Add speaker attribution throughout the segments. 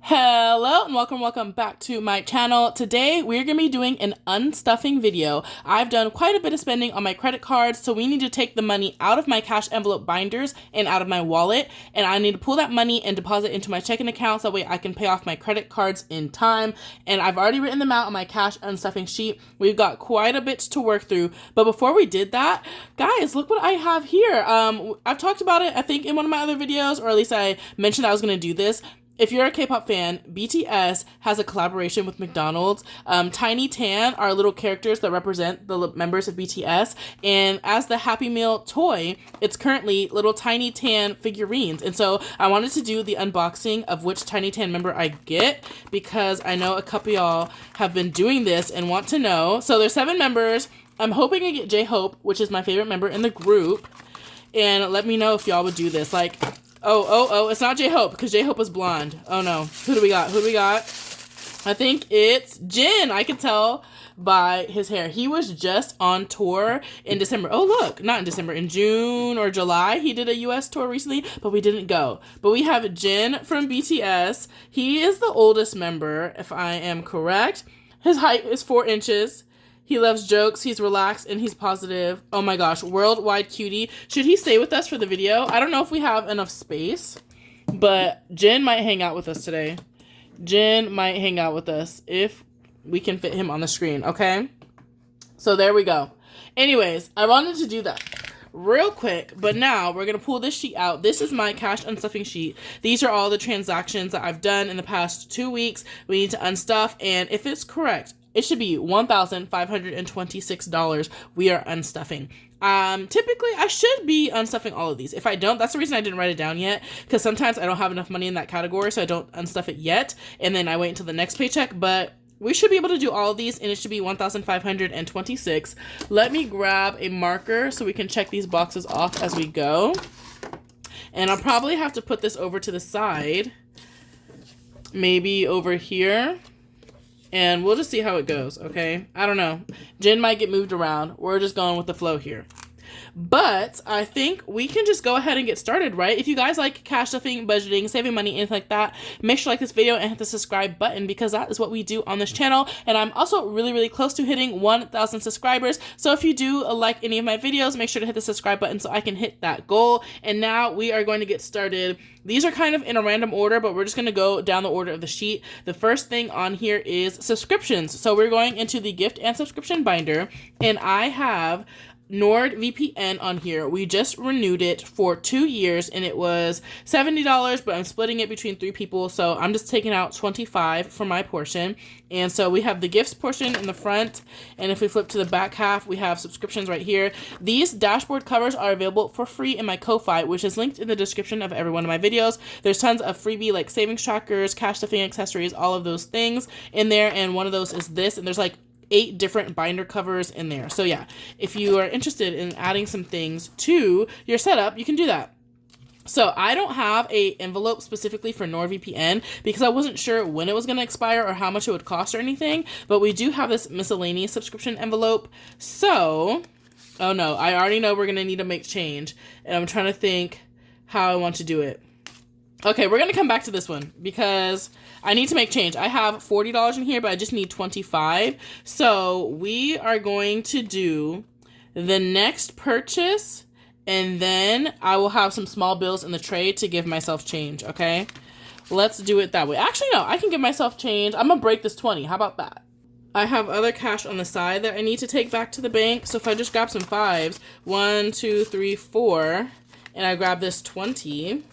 Speaker 1: Hello and welcome back to my channel. Today we're going to be doing an unstuffing video. I've done quite a bit of spending on my credit cards, so we need to take the money out of my cash envelope binders and out of my wallet, and I need to pull that money and deposit into my checking account so that way I can pay off my credit cards in time. And I've already written them out on my cash unstuffing sheet. We've got quite a bit to work through, but before we did that, guys, look what I have here. I've talked about it, I think, in one of my other videos, or at least I mentioned I was going to do this. If you're a K-pop fan, BTS has a collaboration with McDonald's. Tiny Tan are little characters that represent the members of BTS. And as the Happy Meal toy, it's currently little Tiny Tan figurines. And so I wanted to do the unboxing of which Tiny Tan member I get, because I know a couple y'all have been doing this and want to know. So there's 7 members. I'm hoping I get J-Hope, which is my favorite member in the group. And let me know if y'all would do this. Like, Oh, it's not J-Hope, because J-Hope was blonde. Oh, no. Who do we got? I think it's Jin. I could tell by his hair. He was just on tour in December. Oh, look. Not in December. In June or July. He did a U.S. tour recently, but we didn't go. But we have Jin from BTS. He is the oldest member, if I am correct. His height is 4 inches. He loves jokes, he's relaxed, and he's positive. Oh my gosh, worldwide cutie. Should he stay with us for the video? I don't know if we have enough space, but Jin might hang out with us today. Jin might hang out with us if we can fit him on the screen, okay? So there we go. Anyways, I wanted to do that real quick, but now we're going to pull this sheet out. This is my cash unstuffing sheet. These are all the transactions that I've done in the past 2 weeks. We need to unstuff, and if it's correct, it should be $1,526 we are unstuffing. Typically, I should be unstuffing all of these. If I don't, that's the reason I didn't write it down yet, because sometimes I don't have enough money in that category, so I don't unstuff it yet, and then I wait until the next paycheck, but we should be able to do all of these, and it should be $1,526. Let me grab a marker so we can check these boxes off as we go, and I'll probably have to put this over to the side, maybe over here. And we'll just see how it goes, okay? I don't know. Jin might get moved around. We're just going with the flow here. But I think we can just go ahead and get started, right? If you guys like cash stuffing, budgeting, saving money, anything like that, make sure to like this video and hit the subscribe button, because that is what we do on this channel. And I'm also really close to hitting 1,000 subscribers. So if you do like any of my videos, make sure to hit the subscribe button so I can hit that goal. And now we are going to get started. These are kind of in a random order, but we're just going to go down the order of the sheet. The first thing on here is subscriptions. So we're going into the gift and subscription binder, and I have NordVPN on here. We just renewed it for 2 years, and it was $70, but I'm splitting it between 3 people, so I'm just taking out $25 for my portion. And so we have the gifts portion in the front, and if we flip to the back half, we have subscriptions right here. These dashboard covers are available for free in my Ko-Fi, which is linked in the description of every one of my videos. There's tons of freebie like savings trackers, cash stuffing accessories, all of those things in there, and one of those is this, and there's like 8 different binder covers in there. So yeah, if you are interested in adding some things to your setup, you can do that. So I don't have a envelope specifically for NordVPN because I wasn't sure when it was going to expire or how much it would cost or anything, but we do have this miscellaneous subscription envelope. So, oh no, I already know we're going to need to make change, and I'm trying to think how I want to do it. Okay, we're going to come back to this one because I need to make change. I have $40 in here, but I just need $25. So we are going to do the next purchase, and then I will have some small bills in the tray to give myself change, okay? Let's do it that way. Actually, no, I can give myself change. I'm going to break this 20. How about that? I have other cash on the side that I need to take back to the bank. So if I just grab some 5s, 1, 2, 3, 4, and I grab this 20...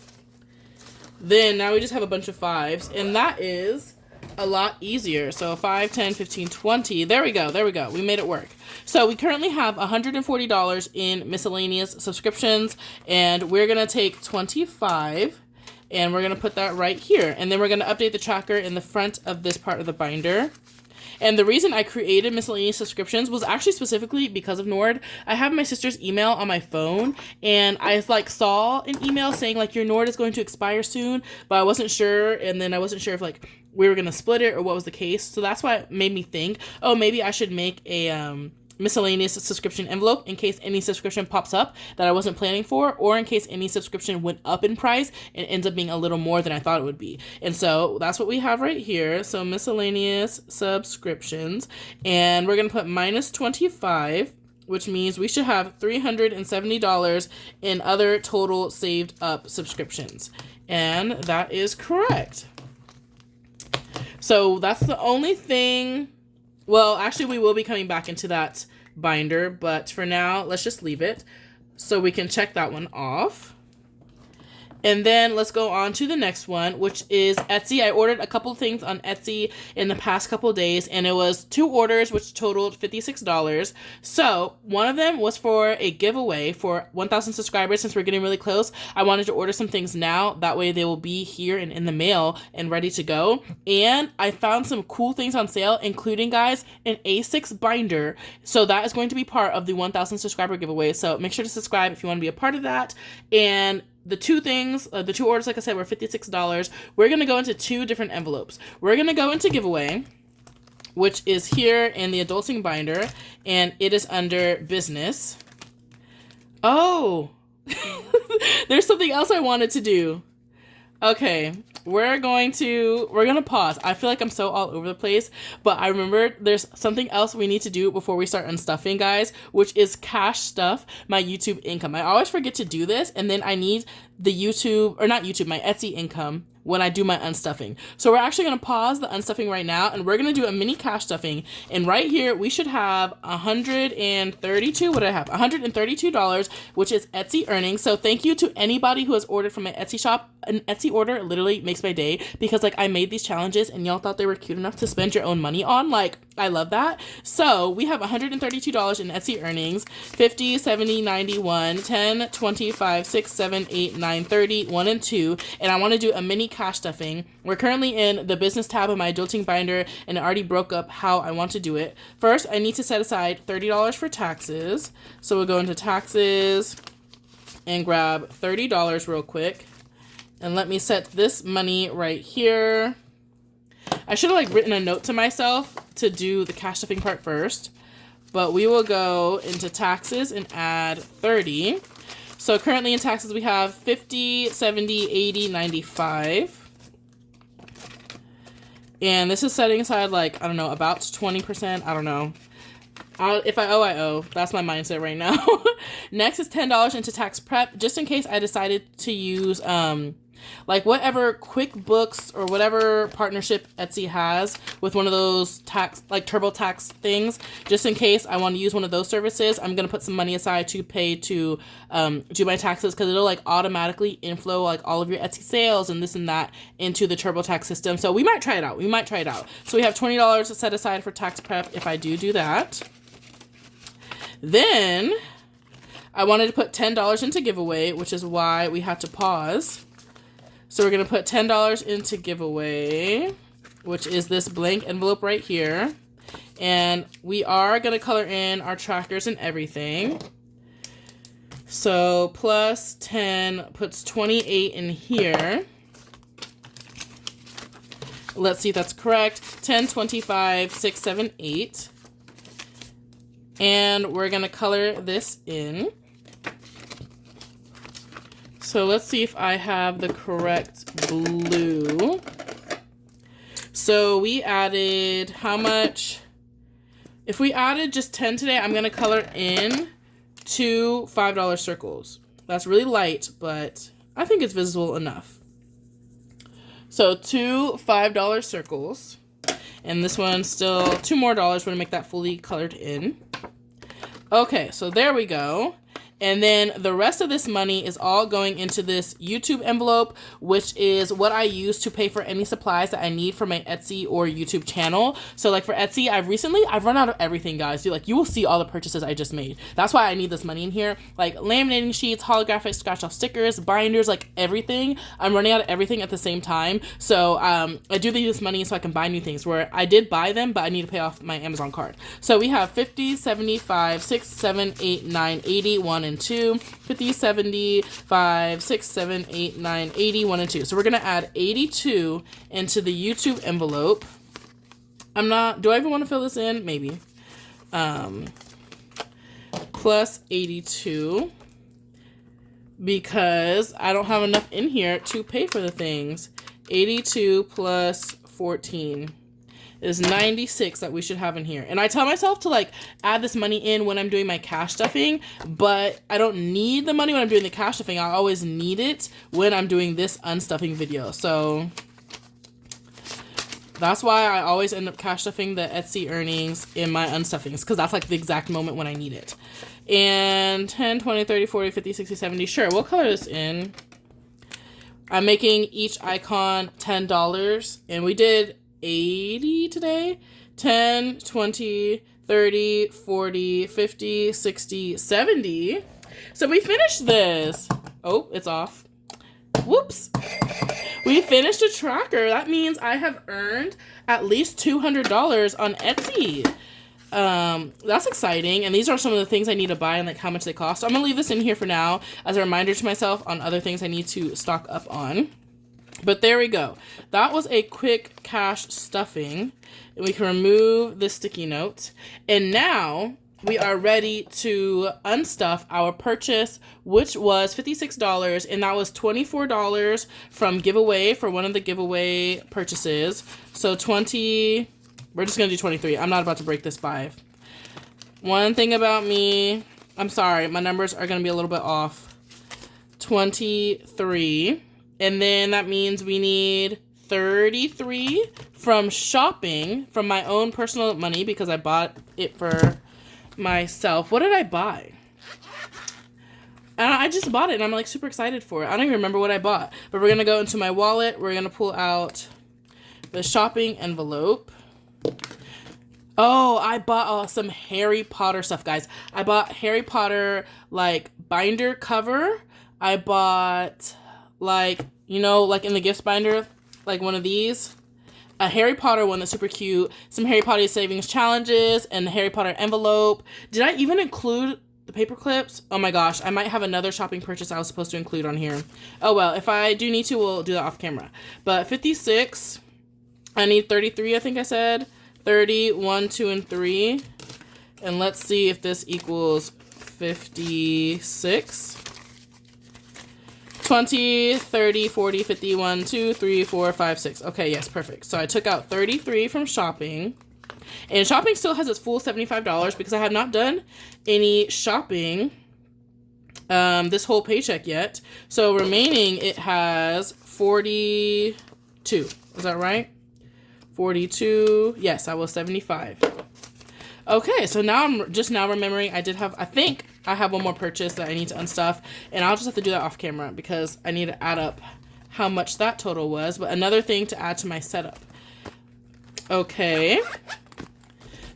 Speaker 1: then now we just have a bunch of 5s, and that is a lot easier. So 5, 10, 15, 20. There we go. We made it work. So we currently have $140 in miscellaneous subscriptions, and we're going to take 25, and we're going to put that right here. And then we're going to update the tracker in the front of this part of the binder. And the reason I created miscellaneous subscriptions was actually specifically because of Nord. I have my sister's email on my phone, and I saw an email saying your Nord is going to expire soon, but I wasn't sure, and then I wasn't sure if we were going to split it or what was the case. So that's why it made me think, oh, maybe I should make a miscellaneous subscription envelope in case any subscription pops up that I wasn't planning for, or in case any subscription went up in price and ends up being a little more than I thought it would be. And so that's what we have right here. So miscellaneous subscriptions, and we're going to put minus 25, which means we should have $370 in other total saved up subscriptions. And that is correct. So that's the only thing. Well, actually, we will be coming back into that binder, but for now, let's just leave it so we can check that one off. And then let's go on to the next one, which is Etsy. I ordered a couple things on Etsy in the past couple of days, and it was 2 orders, which totaled $56. So one of them was for a giveaway for 1,000 subscribers. Since we're getting really close, I wanted to order some things now. That way they will be here and in the mail and ready to go. And I found some cool things on sale, including, guys, an A6 binder. So that is going to be part of the 1,000 subscriber giveaway. So make sure to subscribe if you want to be a part of that. And the 2 things, the 2 orders, like I said, were $56. We're going to go into 2 different envelopes. We're going to go into giveaway, which is here in the adulting binder, and it is under business. Oh, there's something else I wanted to do. Okay, we're gonna pause. I feel like I'm so all over the place, but I remember there's something else we need to do before we start unstuffing, guys, which is cash stuff my YouTube income. I always forget to do this, and then I need the my Etsy income when I do my unstuffing. So we're actually going to pause the unstuffing right now, and we're going to do a mini cash stuffing. And right here, we should have $132, which is Etsy earnings. So thank you to anybody who has ordered from my Etsy shop. An Etsy order literally makes my day, because like I made these challenges and y'all thought they were cute enough to spend your own money on. Like, I love that. So we have $132 in Etsy earnings: 50, 70, 91, 10, 25, 6, 7, 8, 9, 30, 1, and 2. And I want to do a mini cash stuffing. We're currently in the business tab of my adulting binder, and it already broke up how I want to do it. First, I need to set aside $30 for taxes. So we'll go into taxes and grab $30 real quick. And let me set this money right here. I should have written a note to myself to do the cash stuffing part first, but we will go into taxes and add 30. So currently in taxes, we have 50, 70, 80, 95. And this is setting aside I don't know, about 20%. I don't know. If I owe, I owe. That's my mindset right now. Next is $10 into tax prep, just in case I decided to use whatever QuickBooks or whatever partnership Etsy has with one of those tax, TurboTax things. Just in case I want to use one of those services, I'm going to put some money aside to pay to do my taxes, because it'll automatically inflow all of your Etsy sales and this and that into the TurboTax system. So we might try it out. So we have $20 set aside for tax prep if I do that. Then I wanted to put $10 into giveaway, which is why we had to pause. So we're going to put $10 into giveaway, which is this blank envelope right here. And we are going to color in our trackers and everything. So plus 10 puts 28 in here. Let's see if that's correct. 10, 25, 6, 7, 8. And we're going to color this in. So let's see if I have the correct blue. So we added how much? If we added just 10 today, I'm going to color in 2 $5 circles. That's really light, but I think it's visible enough. So 2 $5 circles. And this one's still $2 more. We're going to make that fully colored in. Okay, so there we go. And then the rest of this money is all going into this YouTube envelope, which is what I use to pay for any supplies that I need for my Etsy or YouTube channel. So for Etsy, I've run out of everything, guys. You will see all the purchases I just made. That's why I need this money in here. Laminating sheets, holographic scratch off stickers, binders, everything. I'm running out of everything at the same time. So I do need this money so I can buy new things, where I did buy them, but I need to pay off my Amazon card. So we have 50, 75, 6, 7, 8, 9, 80, 1, and 2, 50, 75, 6, 7, 8, 9, 80, 1, and 2. So we're going to add 82 into the YouTube envelope. Do I even want to fill this in? Maybe. plus 82 because I don't have enough in here to pay for the things. 82 plus 14 is 96 that we should have in here. And I tell myself to like add this money in when I'm doing my cash stuffing, but I don't need the money when I'm doing the cash stuffing. I always need it when I'm doing this unstuffing video. So that's why I always end up cash stuffing the Etsy earnings in my unstuffings, because that's like the exact moment when I need it. And 10, 20, 30, 40, 50, 60, 70. Sure, we'll color this in. I'm making each icon $10, and we did 80 today. 10, 20, 30, 40, 50, 60, 70. So we finished this. Oh, it's off. Whoops. We finished a tracker. That means I have earned at least $200 on Etsy. That's exciting. And these are some of the things I need to buy and like how much they cost. So I'm gonna leave this in here for now as a reminder to myself on other things I need to stock up on. But there we go. That was a quick cash stuffing. And we can remove the sticky note. And now we are ready to unstuff our purchase, which was $56, and that was $24 from giveaway for one of the giveaway purchases. So 20, we're just gonna do 23. I'm not about to break this 5. One thing about me, I'm sorry, my numbers are gonna be a little bit off. 23, and then that means we need 33 from shopping, from my own personal money, because I bought it for myself. What did I buy? I just bought it and I'm like super excited for it. I don't even remember what I bought, but we're gonna go into my wallet. We're gonna pull out the shopping envelope. Oh, I bought some Harry Potter stuff, guys. I bought Harry Potter like binder cover. I bought like, you know, like in the gift binder, like one of these. A Harry Potter one that's super cute, some Harry Potter savings challenges, and the Harry Potter envelope. Did I even include the paper clips? Oh my gosh, I might have another shopping purchase I was supposed to include on here. Oh well, if I do need to, we'll do that off camera. But 56, I need 33, I think I said. 30, 1, 2, and 3. And let's see if this equals 56. 20, 30, 40, 50, 1, 2, 3, 4, 5, 6. Okay, yes, perfect. So I took out 33 from shopping. And shopping still has its full $75 because I have not done any shopping this whole paycheck yet. So remaining, it has 42. Is that right? 42. Yes, I was 75. Okay, so now I'm just now remembering I think I have one more purchase that I need to unstuff, and I'll just have to do that off camera because I need to add up how much that total was. But another thing to add to my setup. Okay.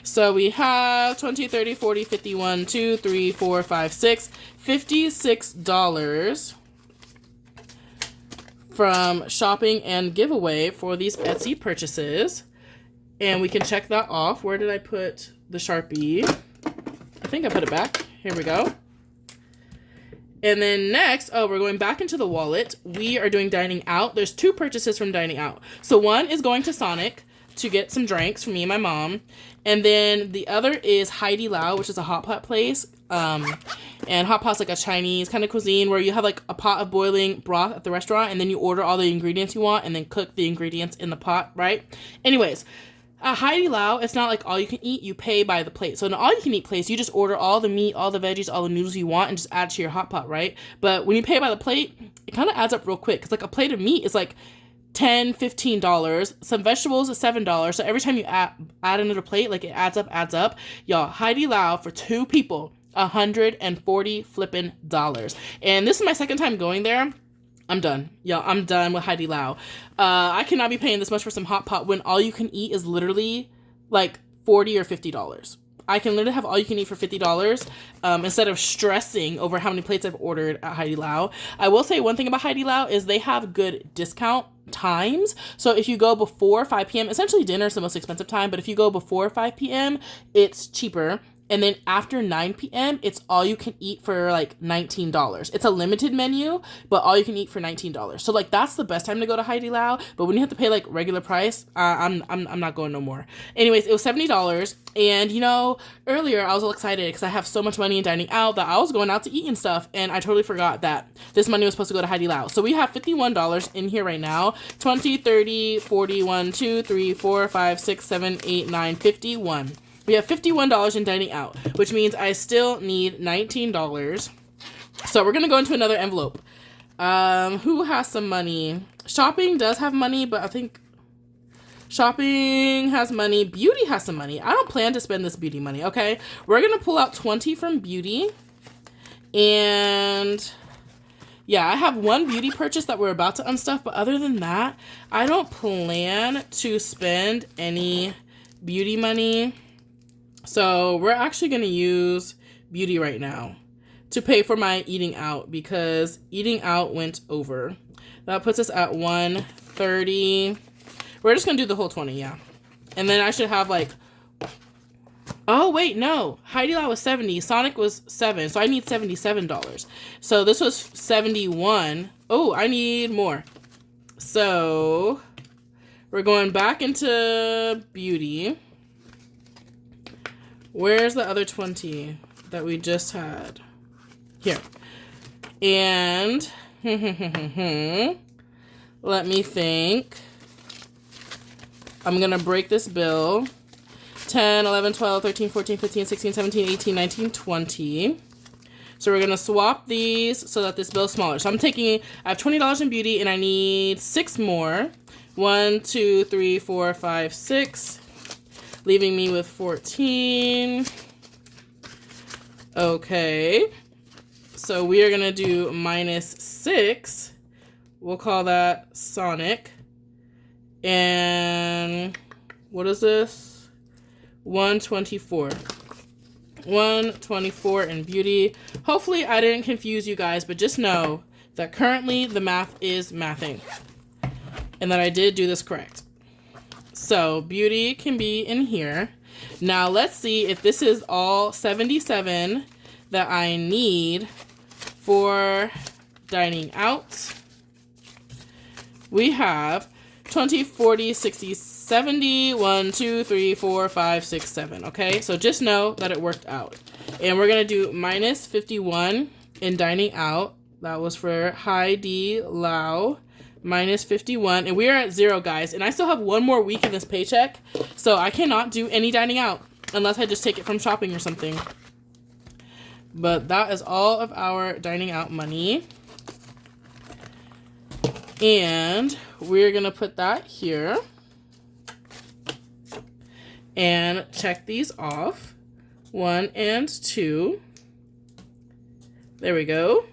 Speaker 1: So we have 20, 30, 40, 50, 1, 2, 3, 4, 5, 6, $56 from shopping and giveaway for these Etsy purchases. And we can check that off. Where did I put the Sharpie? I think I put it back. Here we go. And then next, oh, we're going back into the wallet. We are doing dining out. There's 2 purchases from dining out. So one is going to Sonic to get some drinks for me and my mom. And then the other is Heidi Lao, which is a hot pot place. And hot pot's like a Chinese kind of cuisine where you have like a pot of boiling broth at the restaurant and then you order all the ingredients you want and then cook the ingredients in the pot, right? Anyways, Heidi Lao, it's not like all you can eat, you pay by the plate. So in all you can eat place, you just order all the meat, all the veggies, all the noodles you want and just add to your hot pot, right? But when you pay by the plate, it kind of adds up real quick because like a plate of meat is like $10, $15. Some vegetables is $7. So every time you add another plate, like it adds up. Y'all, Heidi Lao for 2 people, $140 flipping dollars. And this is my second time going there. I'm done. Y'all, I'm done with Heidi Lao. I cannot be paying this much for some hot pot when all you can eat is literally like $40 or $50. I can literally have all you can eat for $50 instead of stressing over how many plates I've ordered at Heidi Lao. I will say one thing about Heidi Lao is they have good discount times. So if you go before 5 p.m., essentially dinner is the most expensive time, but if you go before 5 p.m., it's cheaper. And then after 9 p.m., it's all you can eat for like $19. It's a limited menu, but all you can eat for $19. So like that's the best time to go to Heidi Lao. But when you have to pay like regular price, I'm not going no more. Anyways, it was $70. And you know, earlier I was all excited because I have so much money in dining out that I was going out to eat and stuff. And I totally forgot that this money was supposed to go to Heidi Lao. So we have $51 in here right now. 20, 30, 40, 1, 2, 3, 4, 5, 6, 7, 8, 9, 51. We have $51 in dining out, which means I still need $19. So we're going to go into another envelope. Who has some money? Shopping does have money, but I think shopping has money. Beauty has some money. I don't plan to spend this beauty money, okay? We're going to pull out 20 from beauty. And yeah, I have one beauty purchase that we're about to unstuff, but other than that, I don't plan to spend any beauty money. So we're actually going to use beauty right now to pay for my eating out because eating out went over. That puts us at 130. We're just going to do the whole 20, yeah. And then I should have like, oh wait, no. Heidi Lao was 70. Sonic was 7. So I need $77. So this was 71. Oh, I need more. So we're going back into beauty. Where's the other 20 that we just had? Here. And let me think. I'm going to break this bill. 10, 11, 12, 13, 14, 15, 16, 17, 18, 19, 20. So we're going to swap these so that this bill is smaller. So I have $20 in beauty and I need 6 more. 1, 2, 3, 4, 5, 6. Leaving me with 14. Okay. So we are going to do -6. We'll call that Sonic. And what is this? 124. 124 in beauty. Hopefully I didn't confuse you guys, but just know that currently the math is mathing. And that I did do this correct. So beauty can be in here. Now let's see if this is all 77 that I need for dining out. We have 20, 40, 60, 70, 1, 2, 3, 4, 5, 6, 7. Okay, so just know that it worked out. And we're going to do -51 in dining out. That was for Heidi Lao. -51, and we are at 0, guys, and I still have 1 more week in this paycheck, so I cannot do any dining out unless I just take it from shopping or something. But that is all of our dining out money, and we're gonna put that here and check these off. 1 and 2. There we go.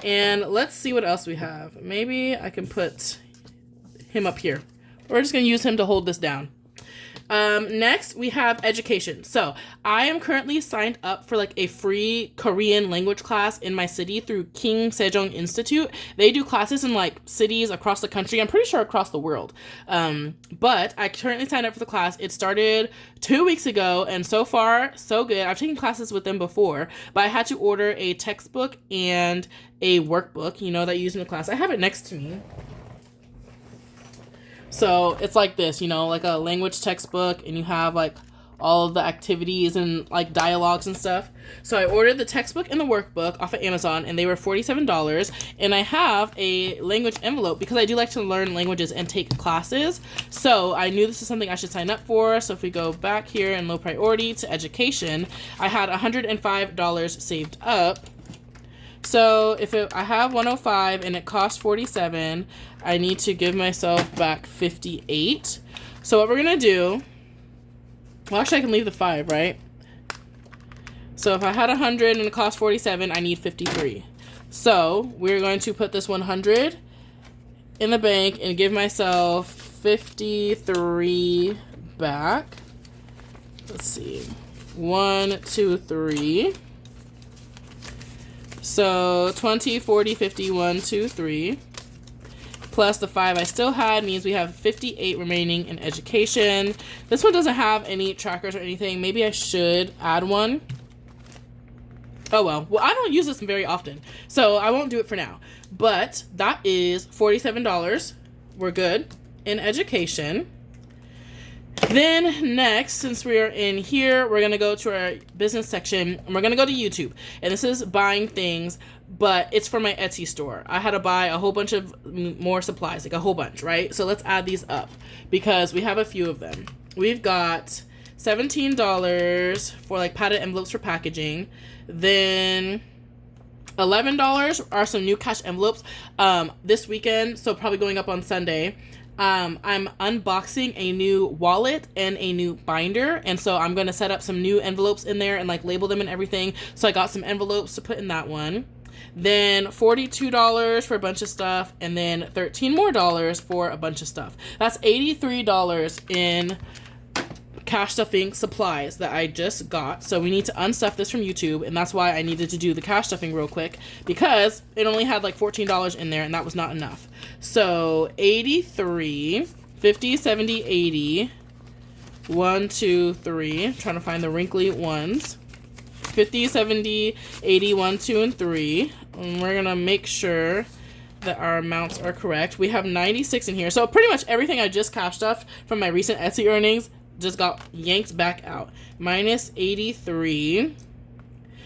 Speaker 1: And let's see what else we have. Maybe I can put him up here. We're just going to use him to hold this down. Next, we have education. So I am currently signed up for like a free Korean language class in my city through King Sejong Institute. They do classes in like cities across the country. I'm pretty sure across the world. But I currently signed up for the class. It started 2 weeks ago, and so far, so good. I've taken classes with them before, but I had to order a textbook and a workbook, you know, that you use in the class. I have it next to me. So it's like this, you know, like a language textbook, and you have like all of the activities and like dialogues and stuff. So I ordered the textbook and the workbook off of Amazon, and they were $47. And I have a language envelope because I do like to learn languages and take classes. So I knew this is something I should sign up for. So if we go back here in low priority to education, I had $105 saved up. So if I have 105 and it costs 47, I need to give myself back 58. So what we're going to do, well, actually I can leave the 5, right? So if I had 100 and it cost 47, I need 53. So we're going to put this 100 in the bank and give myself 53 back. Let's see. 1, 2, 3. So 20, 40, 50, 1, 2, 3. plus the 5 I still had means we have 58 remaining in education. This one doesn't have any trackers or anything. Maybe I should add one. Oh well. Well, I don't use this very often, so I won't do it for now. But that is $47. We're good in education. Then next, since we are in here, we're going to go to our business section and we're going to go to YouTube. And this is buying things, but it's for my Etsy store. I had to buy a whole bunch of more supplies, like a whole bunch, right? So let's add these up because we have a few of them. We've got $17 for like padded envelopes for packaging. Then $11 are some new cash envelopes this weekend, so probably going up on Sunday. I'm unboxing a new wallet and a new binder, and so I'm going to set up some new envelopes in there and like label them and everything. So I got some envelopes to put in that one. Then $42 for a bunch of stuff, and then $13 more for a bunch of stuff. That's $83 in cash stuffing supplies that I just got. So we need to unstuff this from YouTube, and that's why I needed to do the cash stuffing real quick because it only had like $14 in there and that was not enough. So 83, 50, 70, 80, 1, 2, 3, I'm trying to find the wrinkly ones, 50, 70, 80, 1, 2, and 3, and we're gonna make sure that our amounts are correct. We have 96 in here, so pretty much everything I just cash stuffed from my recent Etsy earnings just got yanked back out. Minus 83.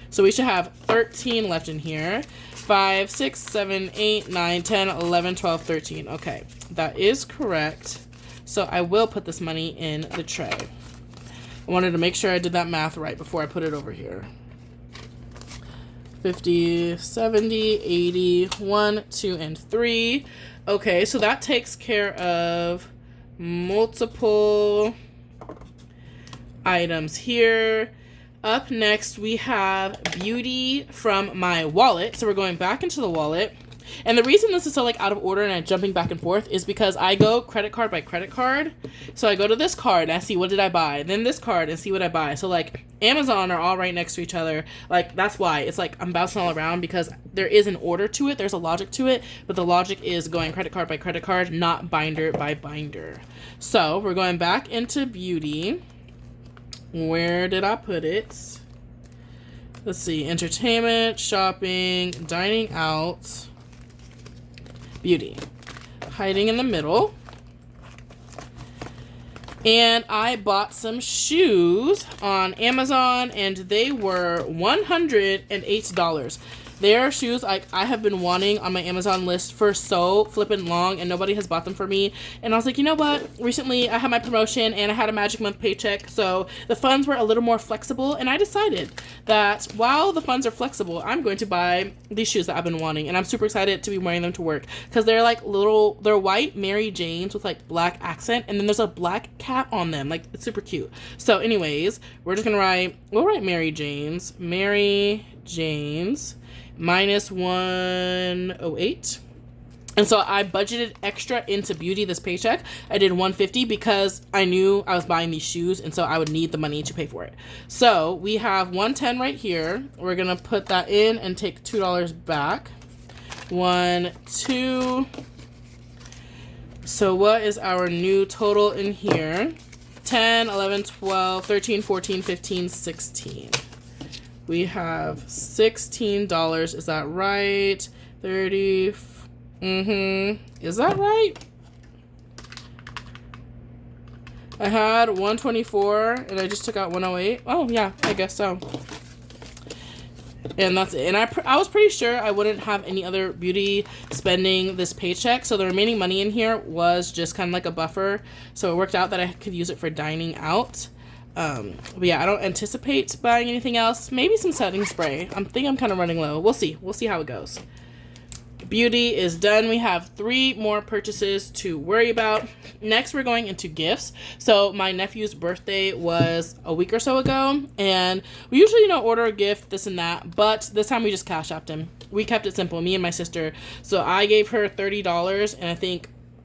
Speaker 1: So we should have 13 left in here. 5, 6, 7, 8, 9, 10, 11, 12, 13. Okay, that is correct. So I will put this money in the tray. I wanted to make sure I did that math right before I put it over here. 50, 70, 80, 1, 2, and 3. Okay, so that takes care of multiple items here. Up next, we have beauty from my wallet. So we're going back into the wallet. And the reason this is so like out of order and I'm jumping back and forth is because I go credit card by credit card. So I go to this card and I see what did I buy, then this card and see what I buy. So like Amazon are all right next to each other. Like that's why it's like I'm bouncing all around because there is an order to it. There's a logic to it, but the logic is going credit card by credit card, not binder by binder. So we're going back into beauty. Where did I put it? Let's see. Entertainment, shopping, dining out, beauty. Hiding in the middle. And I bought some shoes on Amazon and they were $108. They are shoes I have been wanting on my Amazon list for so flippin' long and nobody has bought them for me. And I was like, you know what? Recently I had my promotion and I had a Magic Month paycheck, so the funds were a little more flexible, and I decided that while the funds are flexible, I'm going to buy these shoes that I've been wanting, and I'm super excited to be wearing them to work because they're like they're white Mary Janes with like black accent, and then there's a black cat on them. Like, it's super cute. So anyways, we'll write Mary Janes. Mary Janes. Minus 108. And so I budgeted extra into beauty this paycheck. I did 150 because I knew I was buying these shoes, and so I would need the money to pay for it. So we have 110 right here. We're gonna put that in and take $2 back. 1, 2. So what is our new total in here? 10, 11, 12, 13, 14, 15, 16. We have $16. Is that right? 30. Is that right? I had 124 and I just took out 108. Oh yeah, I guess so. And that's it. And I was pretty sure I wouldn't have any other beauty spending this paycheck, so the remaining money in here was just kind of like a buffer. So it worked out that I could use it for dining out. But yeah, I don't anticipate buying anything else. Maybe some setting spray. I'm kind of running low. We'll see how it goes. Beauty is done. We have 3 more purchases to worry about. Next, we're going into gifts. So my nephew's birthday was a week or so ago, and we usually order a gift, this and that, but this time we just cash apped him. We kept it simple, me and my sister. So I gave her $30, and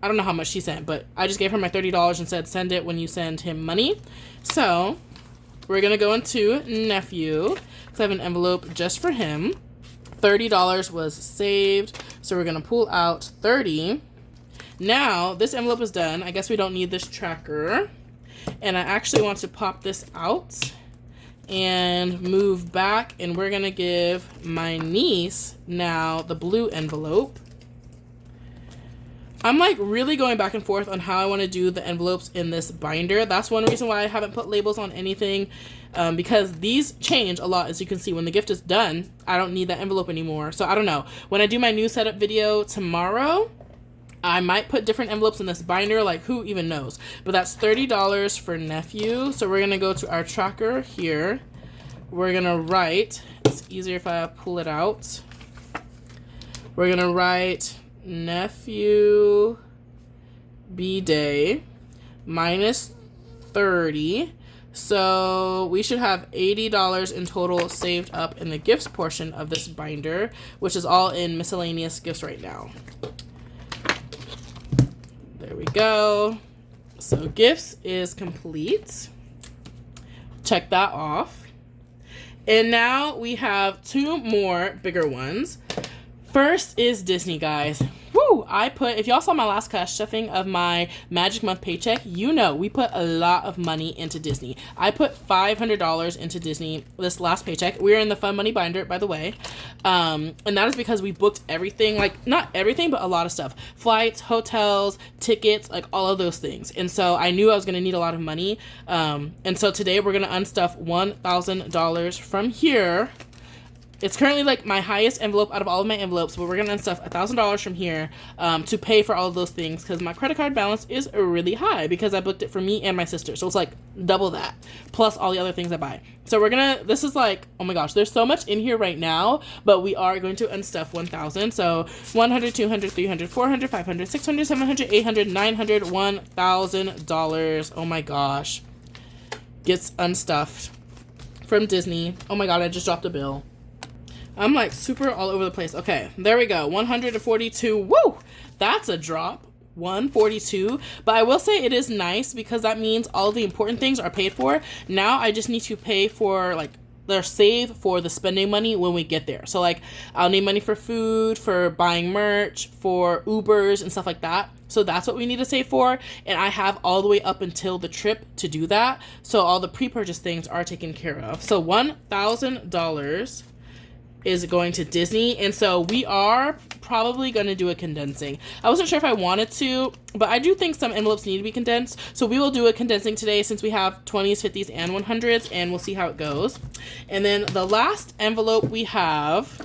Speaker 1: I don't know how much she sent, but I just gave her my $30 and said, send it when you send him money. So we're gonna go into nephew. So I have an envelope just for him. $30 was saved, so we're gonna pull out 30. Now, this envelope is done. I guess we don't need this tracker. And I actually want to pop this out and move back, and we're gonna give my niece now the blue envelope. I'm like really going back and forth on how I want to do the envelopes in this binder. That's one reason why I haven't put labels on anything, because these change a lot. As you can see, when the gift is done, I don't need that envelope anymore. So I don't know. When I do my new setup video tomorrow, I might put different envelopes in this binder, like who even knows. But that's $30 for nephew. So we're gonna go to our tracker here. We're gonna write, it's easier if I pull it out. We're gonna write nephew B-Day minus 30. So we should have $80 in total saved up in the gifts portion of this binder, which is all in miscellaneous gifts right now. There we go. So gifts is complete. Check that off. And now we have two more bigger ones. First is Disney, guys. Woo! I put, if y'all saw my last cash stuffing of my Magic Month paycheck, you know we put a lot of money into Disney. I put $500 into Disney this last paycheck. We're in the Fun Money binder, by the way. And that is because we booked everything, like not everything, but a lot of stuff. Flights, hotels, tickets, like all of those things. And so I knew I was going to need a lot of money. And so today we're going to unstuff $1,000 from here. It's currently like my highest envelope out of all of my envelopes, but we're going to unstuff $1,000 from here to pay for all of those things, because my credit card balance is really high because I booked it for me and my sister. So it's like double that plus all the other things I buy. So we're going to, this is like, oh my gosh, there's so much in here right now, but we are going to unstuff 1,000. So 100, 200, 300, 400, 500, 600, 700, 800, 900, $1,000. Oh my gosh. Gets unstuffed from Disney. Oh my God, I just dropped a bill. I'm like super all over the place. Okay, there we go. 142. Woo! That's a drop. 142. But I will say it is nice because that means all the important things are paid for. Now I just need to pay for like they're save for the spending money when we get there. So like I'll need money for food, for buying merch, for Ubers and stuff like that. So that's what we need to save for. And I have all the way up until the trip to do that. So all the pre-purchase things are taken care of. So $1,000 is going to Disney, and so we are probably going to do a condensing. I wasn't sure if I wanted to, but I do think some envelopes need to be condensed, so we will do a condensing today since we have 20s, 50s, and 100s, and we'll see how it goes. And then the last envelope we have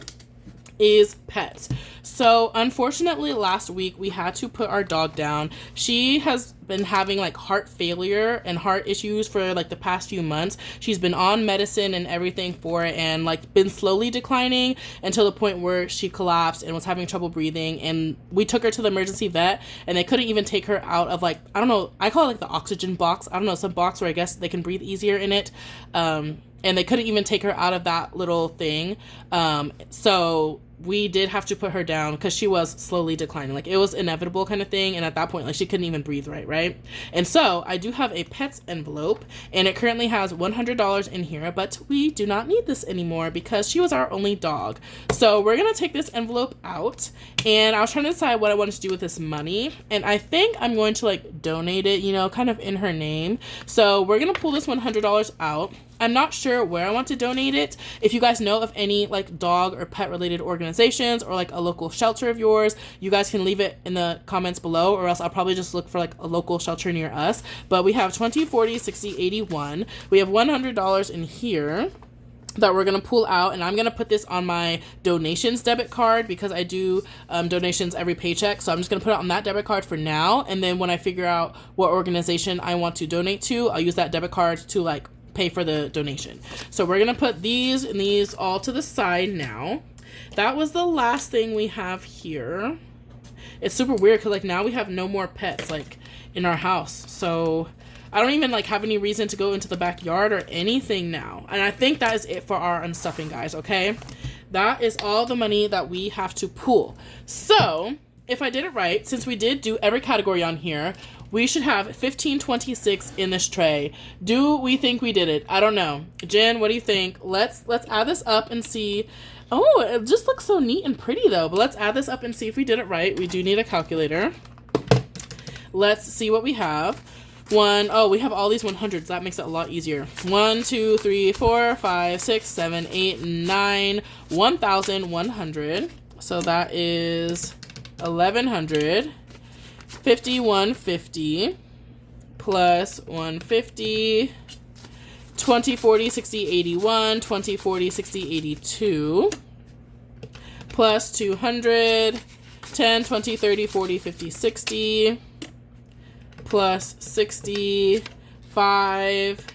Speaker 1: is pets. So unfortunately last week we had to put our dog down. She has been having like heart failure and heart issues for like the past few months. She's been on medicine and everything for it, and like been slowly declining until the point where she collapsed and was having trouble breathing. And we took her to the emergency vet, and they couldn't even take her out of like, I don't know, I call it like the oxygen box. I don't know, some box where I guess they can breathe easier in it. And they couldn't even take her out of that little thing. So we did have to put her down because she was slowly declining. Like it was inevitable kind of thing. And at that point, like she couldn't even breathe right? And so I do have a pets envelope, and it currently has $100 in here, but we do not need this anymore because she was our only dog. So we're going to take this envelope out, and I was trying to decide what I wanted to do with this money. And I think I'm going to like donate it, you know, kind of in her name. So we're going to pull this $100 out. I'm not sure where I want to donate it. If you guys know of any like dog or pet related organizations or like a local shelter of yours, you guys can leave it in the comments below, or else I'll probably just look for like a local shelter near us. But we have 20, 40, 60, 81. We have $100 in here that we're going to pull out, and I'm going to put this on my donations debit card because I do donations every paycheck. So I'm just going to put it on that debit card for now, and then when I figure out what organization I want to donate to, I'll use that debit card to like pay for the donation. So we're gonna put these and these all to the side now. That was the last thing we have here. It's super weird because like now we have no more pets like in our house, so I don't even like have any reason to go into the backyard or anything now. And I think that is it for our unstuffing, guys. Okay, that is all the money that we have to pool. So if I did it right, since we did do every category on here, we should have 1526 in this tray. Do we think we did it? I don't know. Jen, what do you think? Let's add this up and see. Oh, it just looks so neat and pretty though. But let's add this up and see if we did it right. We do need a calculator. let's see what we have. Oh, we have all these 100s. That makes it a lot easier. 1, 2, 3, 4, 5, 6, 7, 8, 9, 1,100. So that is 1,100. 5150 plus 150. 20, 40, 60, 81. 20, 40, 60, 82. Plus 200. 10, 20, 30, 40, 50, 60. Plus 65.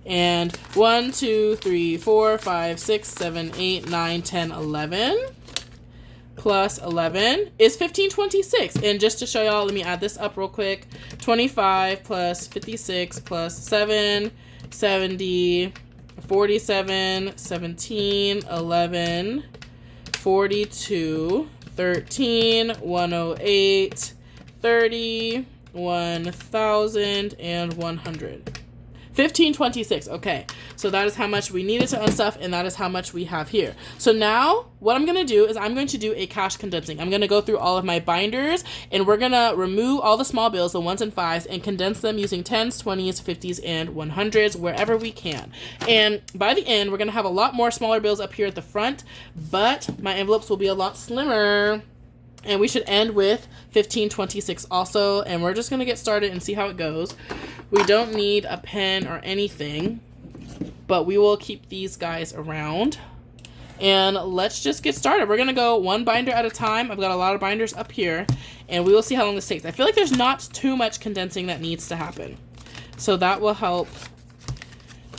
Speaker 1: And 1, 2, 3, 4, 5, 6, 7, 8, 9, 10, 11. Plus 11 is 1526. And just to show y'all, let me add this up real quick. 25 plus 56 plus 7, 70, 47, 17, 11, 42, 13, 108, 30, 1,100. 1526. Okay, so that is how much we needed to unstuff, and that is how much we have here. So now what I'm going to do is I'm going to do a cash condensing. I'm going to go through all of my binders, and we're going to remove all the small bills, the 1s and 5s, and condense them using 10s, 20s, 50s, and 100s wherever we can. And by the end, we're going to have a lot more smaller bills up here at the front, but my envelopes will be a lot slimmer. And we should end with 1526 also, and we're just going to get started and see how it goes. We don't need a pen or anything, but we will keep these guys around. And let's just get started. We're going to go one binder at a time. I've got a lot of binders up here, and we will see how long this takes. I feel like there's not too much condensing that needs to happen, so that will help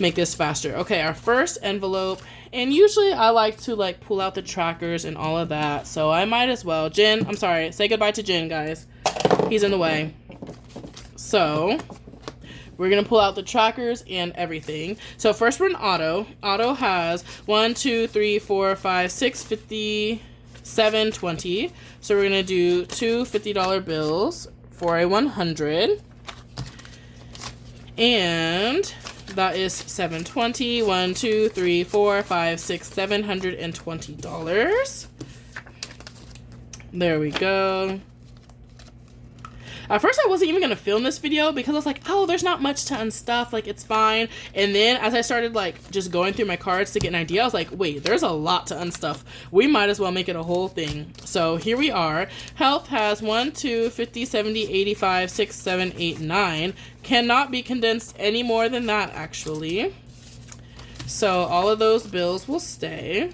Speaker 1: make this faster. Okay, our first envelope. And usually I like to like pull out the trackers and all of that. So I might as well. Jin, I'm sorry. Say goodbye to Jin, guys. He's in the way. So we're going to pull out the trackers and everything. So first we're in auto. Auto has 1, 2, 3, 4, 5, 6, 50, 7, 20. So we're going to do two $50 bills for a 100. And that is $720. 1, 2, 3, 4, 5, 6, $720. There we go. At first, I wasn't even going to film this video because I was like, oh, there's not much to unstuff. Like, it's fine. And then as I started, like, just going through my cards to get an idea, I was like, wait, there's a lot to unstuff. We might as well make it a whole thing. So here we are. Health has 1, 2, 50, 70, 85, 6, 7, 8, 9. Cannot be condensed any more than that, actually. So all of those bills will stay.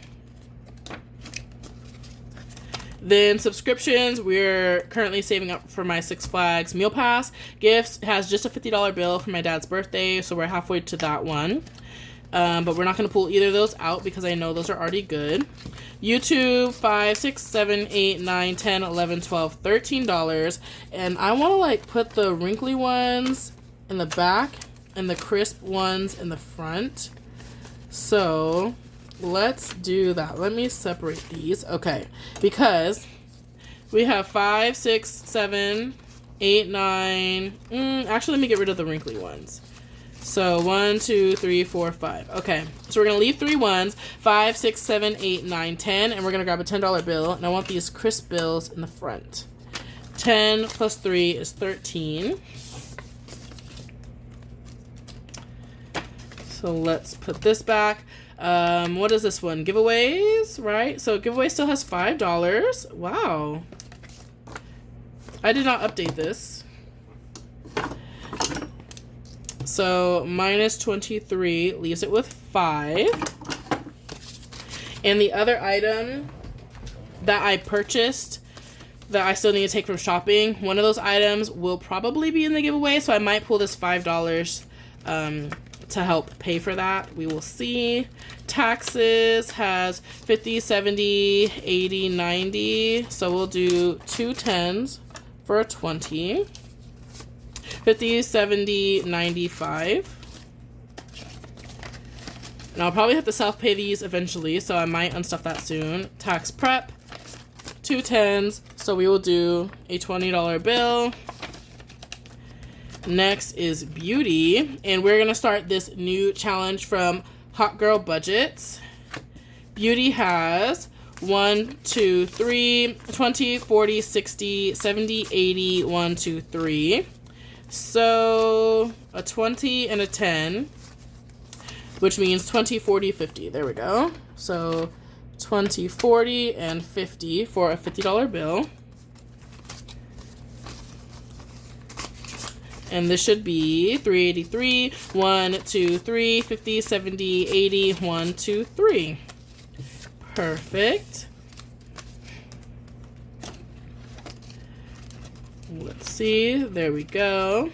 Speaker 1: Then subscriptions, we're currently saving up for my Six Flags meal pass. Gifts has just a $50 bill for my dad's birthday, so we're halfway to that one. But we're not going to pull either of those out because I know those are already good. YouTube, 5, 6, 7, 8, 9, 10, 11, 12, $13. And I want to like put the wrinkly ones in the back and the crisp ones in the front. So let's do that. Let me separate these. Okay, because we have 5, 6, 7, 8, 9. Actually, let me get rid of the wrinkly ones. So 1, 2, 3, 4, 5. Okay, so we're gonna leave 3 ones. 5, 6, 7, 8, 9, 10, and we're gonna grab a $10 bill. And I want these crisp bills in the front. 10 plus 3 is 13. So let's put this back. What is this one? Giveaways, right? So giveaway still has $5. Wow. I did not update this. So minus 23 leaves it with 5. And the other item that I purchased that I still need to take from shopping, one of those items will probably be in the giveaway. So I might pull this $5 to help pay for that. We will see. Taxes has 50, 70, 80, 90. So we'll do 2 10s for a 20. 50, 70, 95. And I'll probably have to self-pay these eventually, so I might unstuff that soon. Tax prep, 2 10s. So we will do a $20 bill. Next is beauty, and we're gonna start this new challenge from Hot Girl Budgets. Beauty has 1, 2, 3, 20, 40, 60, 70, 80, 1, 2, 3. So a 20 and a 10, which means 20, 40, 50. There we go. So 20, 40, and 50 for a $50 bill. And this should be 383, 1, 2, 3, 50, 70, 80, 1, 2, 3. Perfect. Let's see. There we go.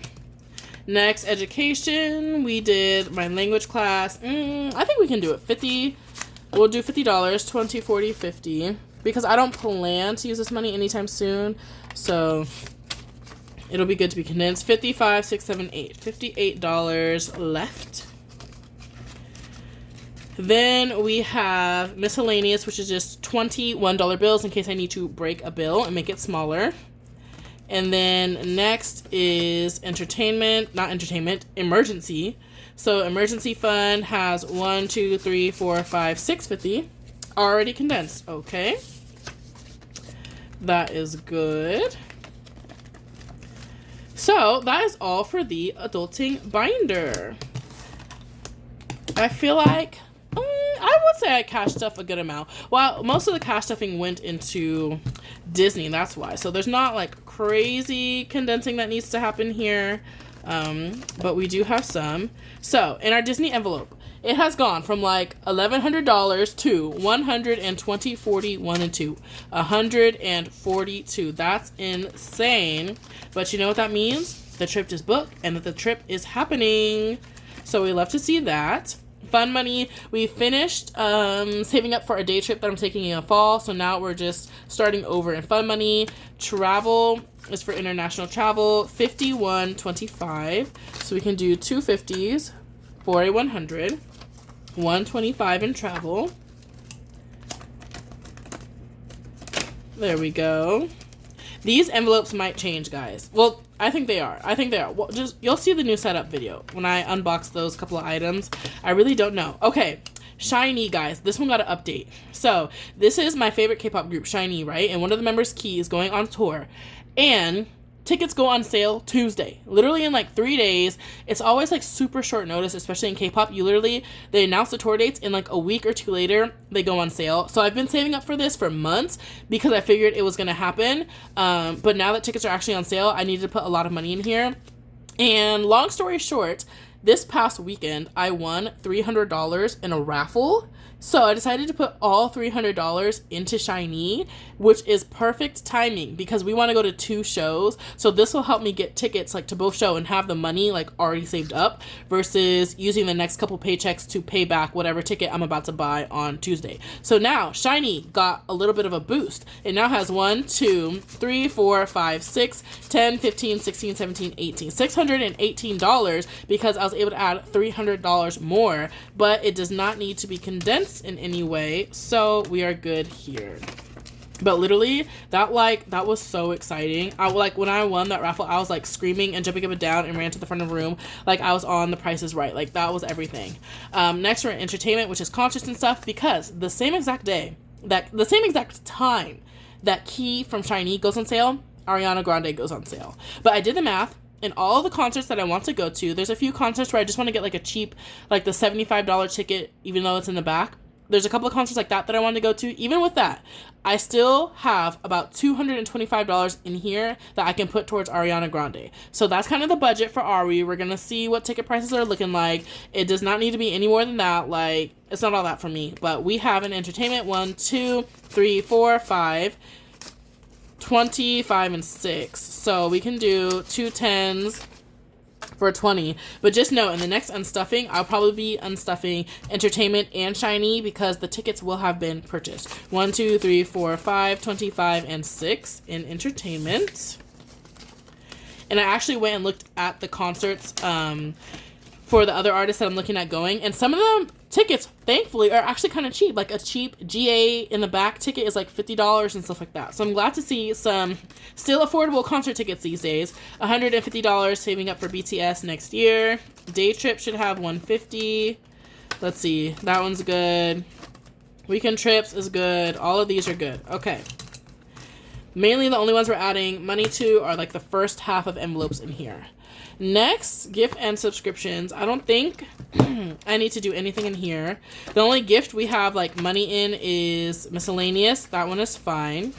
Speaker 1: Next, education. We did my language class. I think we can do it. 50. We'll do $50, 20, 40, 50. Because I don't plan to use this money anytime soon. So it'll be good to be condensed. 55, 6, 7, 8. $58 left. Then we have miscellaneous, which is just $21 bills in case I need to break a bill and make it smaller. And then next is entertainment, not entertainment, emergency. So emergency fund has 1, 2, 3, 4, 5, 6, 50. Already condensed. Okay. That is good. So that is all for the adulting binder. I feel like I would say I cash stuff a good amount. Well, most of the cash stuffing went into Disney, that's why. So there's not like crazy condensing that needs to happen here, but we do have some. So in our Disney envelope, it has gone from like $1,100 to 120, 40, 1 and 2, 142. That's insane. But you know what that means? The trip is booked and that the trip is happening. So we love to see that. Fun money. We finished saving up for a day trip that I'm taking in the fall. So now we're just starting over in fun money. Travel is for international travel. 51.25. So we can do 250s for a 100. 125 in travel. There we go. These envelopes might change, guys. Well, I think they are. Well, just you'll see the new setup video when I unbox those couple of items. I really don't know. Okay, SHINee, guys. This one got an update. So this is my favorite K-pop group, SHINee, right? And one of the members, Key, is going on tour, and tickets go on sale Tuesday, literally in like 3 days. It's always like super short notice, especially in K-pop. They announce the tour dates and like a week or two later they go on sale. So I've been saving up for this for months because I figured it was gonna happen, but now that tickets are actually on sale, I needed to put a lot of money in here. And long story short, this past weekend I won $300 in a raffle. So I decided to put all $300 into SHINee, which is perfect timing because we want to go to 2 shows. So this will help me get tickets like to both shows and have the money like already saved up versus using the next couple paychecks to pay back whatever ticket I'm about to buy on Tuesday. So now SHINee got a little bit of a boost. It now has 1, 2, 3, 4, 5, 6, 10, 15, 16, 17, 18, $618 because I was able to add $300 more, but it does not need to be condensed in any way, so we are good here. But literally that was so exciting. When I won that raffle, I was like screaming and jumping up and down and ran to the front of the room like I was on The Price is Right. Like that was everything. Next we're in entertainment, which is concerts and stuff, because the same exact time that Key from SHINee goes on sale, Ariana Grande goes on sale. But I did the math. In all of the concerts that I want to go to, there's a few concerts where I just want to get like a cheap, like the $75 ticket, even though it's in the back. There's a couple of concerts like that I want to go to. Even with that, I still have about $225 in here that I can put towards Ariana Grande. So that's kind of the budget for Ari. We're going to see what ticket prices are looking like. It does not need to be any more than that. Like, it's not all that for me. But we have an entertainment 1, 2, 3, 4, 5, 25 and 6. So we can do 2 10s for 20. But just know, in the next unstuffing, I'll probably be unstuffing entertainment and SHINee because the tickets will have been purchased. 1, 2, 3, 4, 5, 25 and 6 in entertainment. And I actually went and looked at the concerts for the other artists that I'm looking at going, and some of them tickets, thankfully, are actually kind of cheap. Like a cheap GA in the back ticket is like $50 and stuff like that. So I'm glad to see some still affordable concert tickets these days. $150 saving up for BTS next year. Day trip should have $150. Let's see, that one's good. Weekend trips is good. All of these are good. Okay. Mainly the only ones we're adding money to are like the first half of envelopes in here. Next, gift and subscriptions. I don't think I need to do anything in here. The only gift we have like money in is miscellaneous. That one is fine.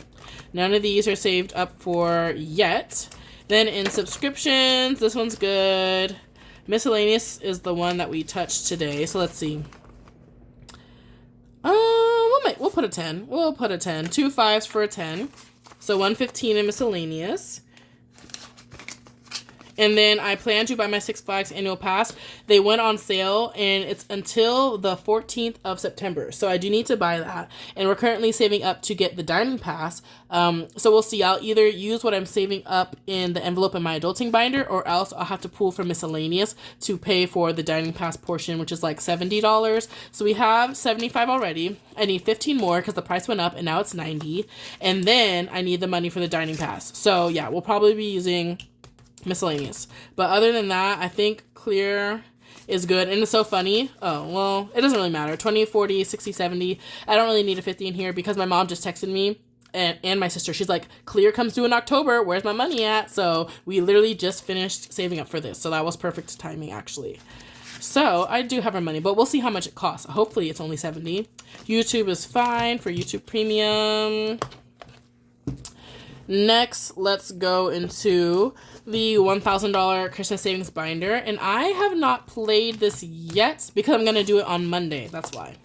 Speaker 1: None of these are saved up for yet. Then in subscriptions, this one's good. Miscellaneous is the one that we touched today. So let's see. We'll put a 10. We'll put a 10. 2 5s for a 10. So 115 in miscellaneous. And then I plan to buy my Six Flags annual pass. They went on sale and it's until the 14th of September. So I do need to buy that. And we're currently saving up to get the dining pass. So we'll see. I'll either use what I'm saving up in the envelope in my adulting binder, or else I'll have to pull from miscellaneous to pay for the dining pass portion, which is like $70. So we have 75 already. I need 15 more because the price went up and now it's 90. And then I need the money for the dining pass. So yeah, we'll probably be using miscellaneous. But other than that, I think clear is good. And it's so funny. Oh, well, it doesn't really matter. 20, 40, 60, 70. I don't really need a 50 in here because my mom just texted me and my sister. She's like, clear comes due in October. Where's my money at? So we literally just finished saving up for this. So that was perfect timing, actually. So I do have our money, but we'll see how much it costs. Hopefully it's only 70. YouTube is fine for YouTube Premium. Next, let's go into the $1,000 Christmas savings binder. And I have not played this yet because I'm going to do it on Monday. That's why.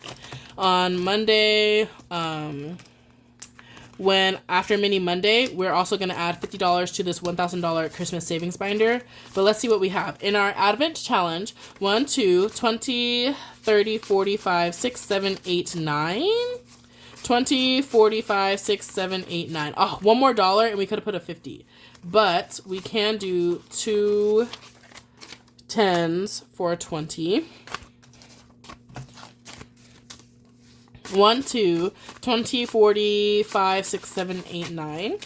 Speaker 1: On Monday, when after Mini Monday, we're also going to add $50 to this $1,000 Christmas savings binder. But let's see what we have. In our Advent Challenge, 1, 2, 20, 30, 45, 6, 7, 8, 9... 20, 45, 6, 7, 8, 9. Oh, one more dollar and we could have put a 50. But we can do 2 10s for 20. 1, 2, 20, 45, 6, 7, 8, 9.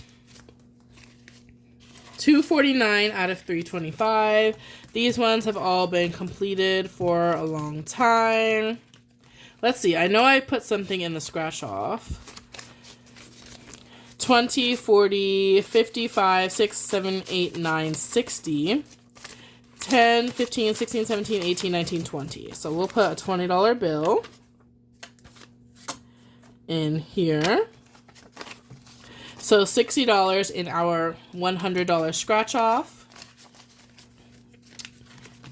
Speaker 1: 249 out of 325. These ones have all been completed for a long time. Let's see. I know I put something in the scratch off. 20, 40, 55, 6, 7, 8, 9, 60. 10, 15, 16, 17, 18, 19, 20. So we'll put a $20 bill in here. So $60 in our $100 scratch off.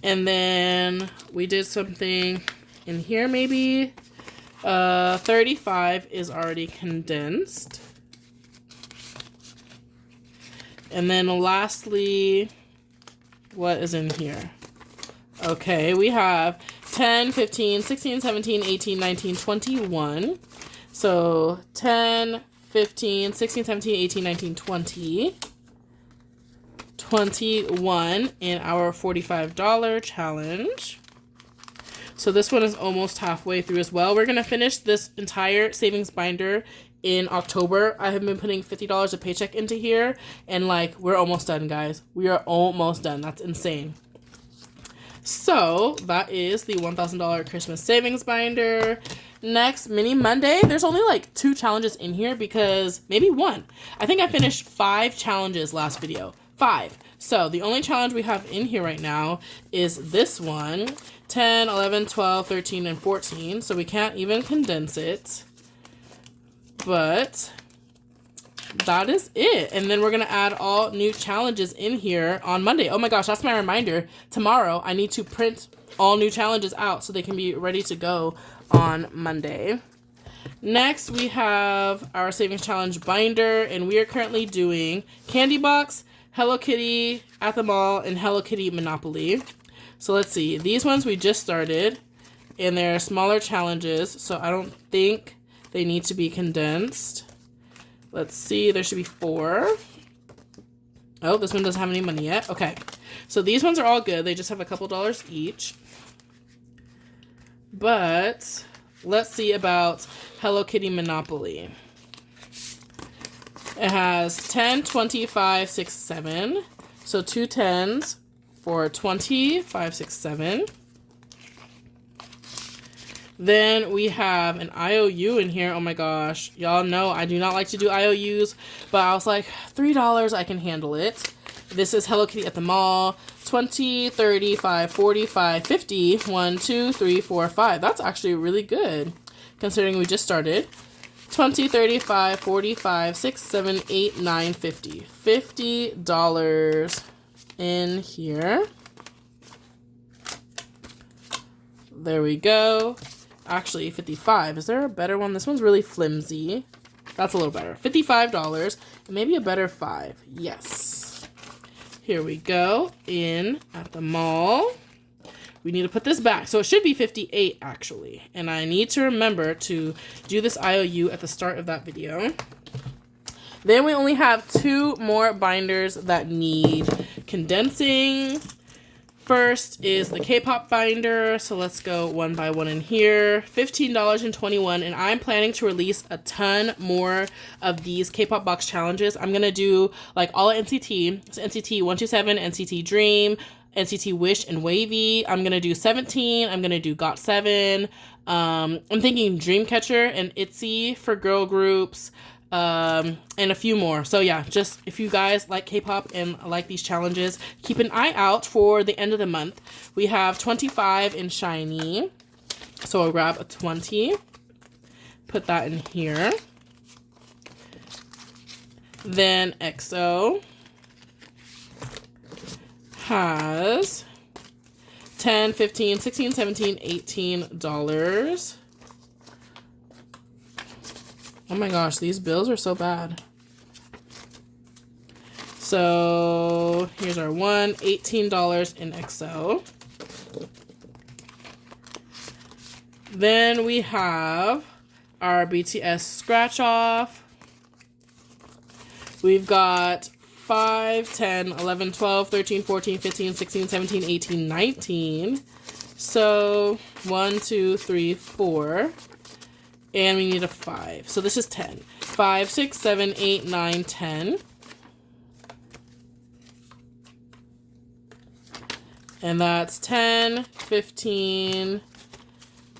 Speaker 1: And then we did something in here maybe. 35 is already condensed. And then lastly, what is in here? Okay, we have 10, 15, 16, 17, 18, 19, 21. So 10, 15, 16, 17, 18, 19, 20. 21 in our $45 challenge. So this one is almost halfway through as well. We're going to finish this entire savings binder in October. I have been putting $50 a paycheck into here. And like, we're almost done, guys. We are almost done. That's insane. So that is the $1,000 Christmas savings binder. Next, Mini Monday. There's only like 2 challenges in here because maybe 1. I think I finished 5 challenges last video. 5. So the only challenge we have in here right now is this one. 10, 11, 12, 13, and 14. So we can't even condense it. But that is it. And then we're going to add all new challenges in here on Monday. Oh my gosh, that's my reminder. Tomorrow, I need to print all new challenges out so they can be ready to go on Monday. Next, we have our savings challenge binder. And we are currently doing Candy Box, Hello Kitty at the Mall, and Hello Kitty Monopoly. So let's see. These ones we just started, and they're smaller challenges, so I don't think they need to be condensed. Let's see. There should be 4. Oh, this one doesn't have any money yet. Okay. So these ones are all good. They just have a couple dollars each. But let's see about Hello Kitty Monopoly. It has 10, 25, 6, 7. So 2 10s. For 20, 5, 6, 7. Then we have an IOU in here. Oh my gosh. Y'all know I do not like to do IOUs, but I was like, $3, I can handle it. This is Hello Kitty at the mall. 20, 35, 45, 50. 1, 2, 3, 4, 5. That's actually really good considering we just started. 20, 35, 45, 6, 7, 8, 9, 50. $50 in here. There we go. Actually, 55. Is there a better one? This one's really flimsy. That's a little better. $55. And maybe a better 5. Yes. Here we go. In at the mall. We need to put this back. So it should be 58, actually. And I need to remember to do this IOU at the start of that video. Then we only have 2 more binders that need condensing. First is the K-pop binder, so let's go one by one in here. $15.21, and I'm planning to release a ton more of these K-pop box challenges. I'm gonna do like all at NCT, so NCT 127, NCT Dream, NCT Wish, and Wavy. I'm gonna do 17. I'm gonna do GOT7. I'm thinking Dreamcatcher and ITZY for girl groups. And a few more. So yeah, just if you guys like K-pop and like these challenges, keep an eye out for the end of the month. We have 25 in Shiny. So I'll grab a 20. Put that in here. Then EXO has 10, 15, 16, 17, $18. Oh my gosh, these bills are so bad. So here's our one, $18 in EXO. Then we have our BTS scratch off. We've got 5, 10, 11, 12, 13, 14, 15, 16, 17, 18, 19. So 1, 2, 3, 4. And we need a 5. So this is 10. 5, 6, 7, 8, 9, 10. And that's 10, 15,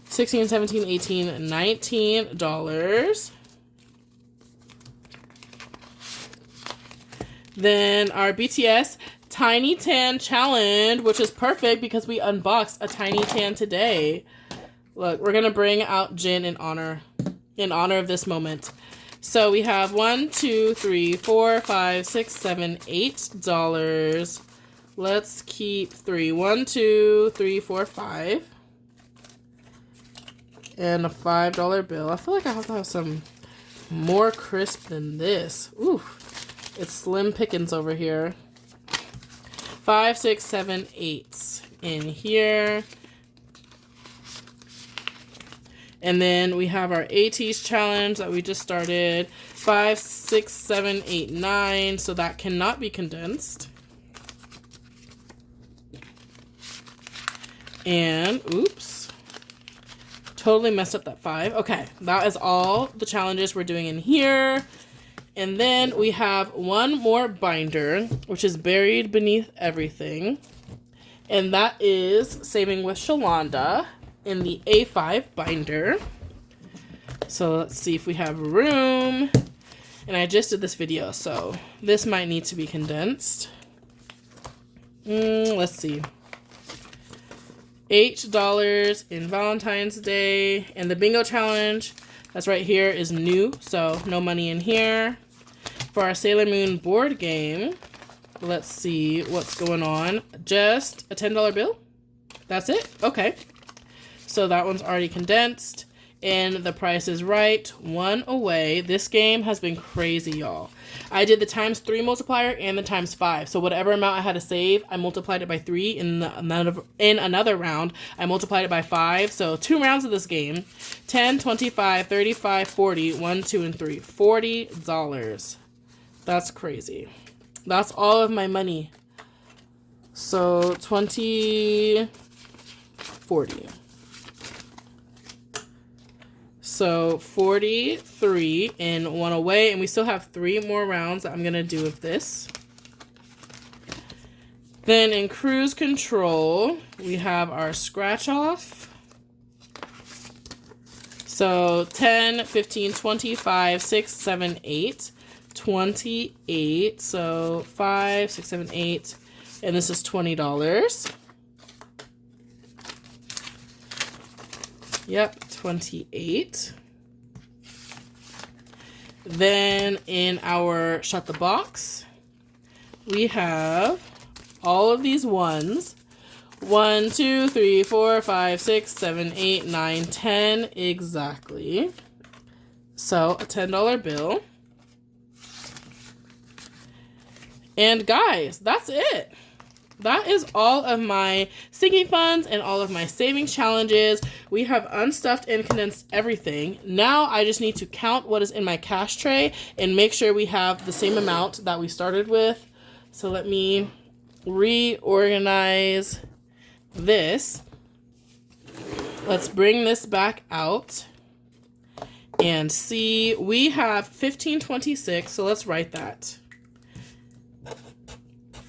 Speaker 1: 16, 17, 18, $19. Then our BTS Tiny Tan Challenge, which is perfect because we unboxed a Tiny Tan today. Look, we're gonna bring out Jin in honor of this moment. So we have 1, 2, 3, 4, 5, 6, 7, $8. Let's keep 3. 1, 2, 3, 4, 5. And a $5 bill. I feel like I have to have some more crisp than this. Ooh, it's slim pickings over here. 5, 6, 7, 8 in here. And then we have our ATEEZ challenge that we just started. 5, 6, 7, 8, 9. So that cannot be condensed. And, oops. Totally messed up that 5. Okay, that is all the challenges we're doing in here. And then we have one more binder, which is buried beneath everything. And that is Saving with Shalonda in the A5 binder. So let's see if we have room. And I just did this video, so this might need to be condensed. Let's see. $8 in Valentine's Day. And the bingo challenge, that's right here, is new, so no money in here. For our Sailor Moon board game, let's see what's going on. Just a $10 bill? That's it? Okay. So that one's already condensed. And the price is right. 1 away. This game has been crazy, y'all. I did the ×3 multiplier and the ×5. So whatever amount I had to save, I multiplied it by 3. In another round, I multiplied it by 5. So 2 rounds of this game. 10, 25, 35, 40. 1, 2, and 3. $40. That's crazy. That's all of my money. So 20, 40. So 43 in 1 away, and we still have 3 more rounds that I'm gonna do of this. Then in cruise control, we have our scratch off. So 10, 15, 25, 6, 7, 8, 28. So 5, 6, 7, 8. And this is $20. Yep, 28. Then in our Shut the Box, we have all of these ones. 1, 2, 3, 4, 5, 6, 7, 8, 9, 10 exactly. So a $10 bill. And guys, that's it. That is all of my sinking funds and all of my savings challenges. We have unstuffed and condensed everything. Now I just need to count what is in my cash tray and make sure we have the same amount that we started with. So let me reorganize this. Let's bring this back out and see. We have 1526, so let's write that.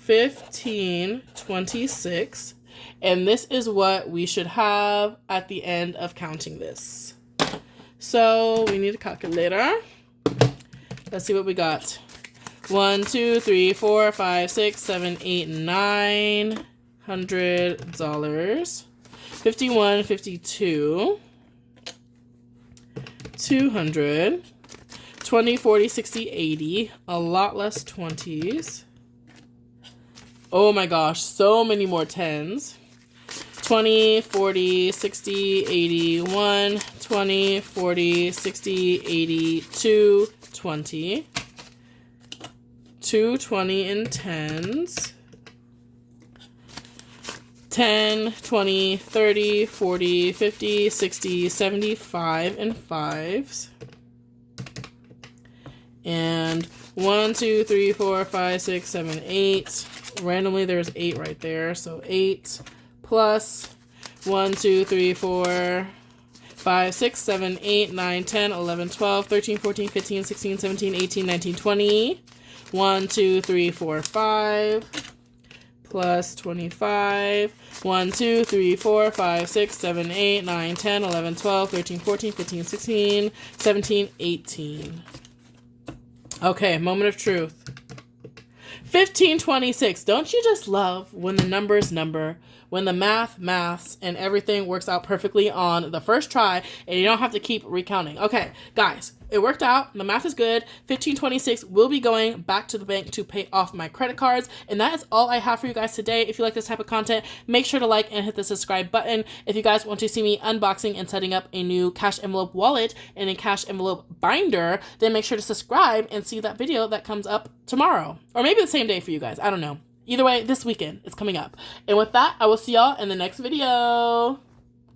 Speaker 1: 1526, and this is what we should have at the end of counting this. So we need a calculator. Let's see what we got. 1, 2, 3, 4, 5, 6, 7, 8, $900. 51, 52, 200, 20, 40, 60, 80, a lot less 20s. Oh my gosh, so many more 10s. 20, 40, 60, 81, 20, 40, 60, 82, 20. 220 in 10s. 10, 20, 30, 40, 50, 60, 75 in 5s. And 1, 2, 3, 4, 5, 6, 7, 8. Randomly, there's 8 right there. So 8 plus 1, 2, 3, 4, 5, 6, 7, 8, 9, 10, 11, 12, 13, 14, 15, 16, 17, 18, 19, 20. 1, 2, 3, 4, 5 plus 25. 1, 2, 3, 4, 5, 6, 7, 8, 9, 10, 11, 12, 13, 14, 15, 16, 17, 18. Okay, moment of truth. 1526. Don't you just love when the numbers number, when the maths, and everything works out perfectly on the first try, and you don't have to keep recounting? Okay, guys, it worked out. The math is good. 1526 will be going back to the bank to pay off my credit cards. And that is all I have for you guys today. If you like this type of content, make sure to like and hit the subscribe button. If you guys want to see me unboxing and setting up a new cash envelope wallet and a cash envelope binder, then make sure to subscribe and see that video that comes up tomorrow. Or maybe the same day for you guys. I don't know. Either way, this weekend it's coming up. And with that, I will see y'all in the next video.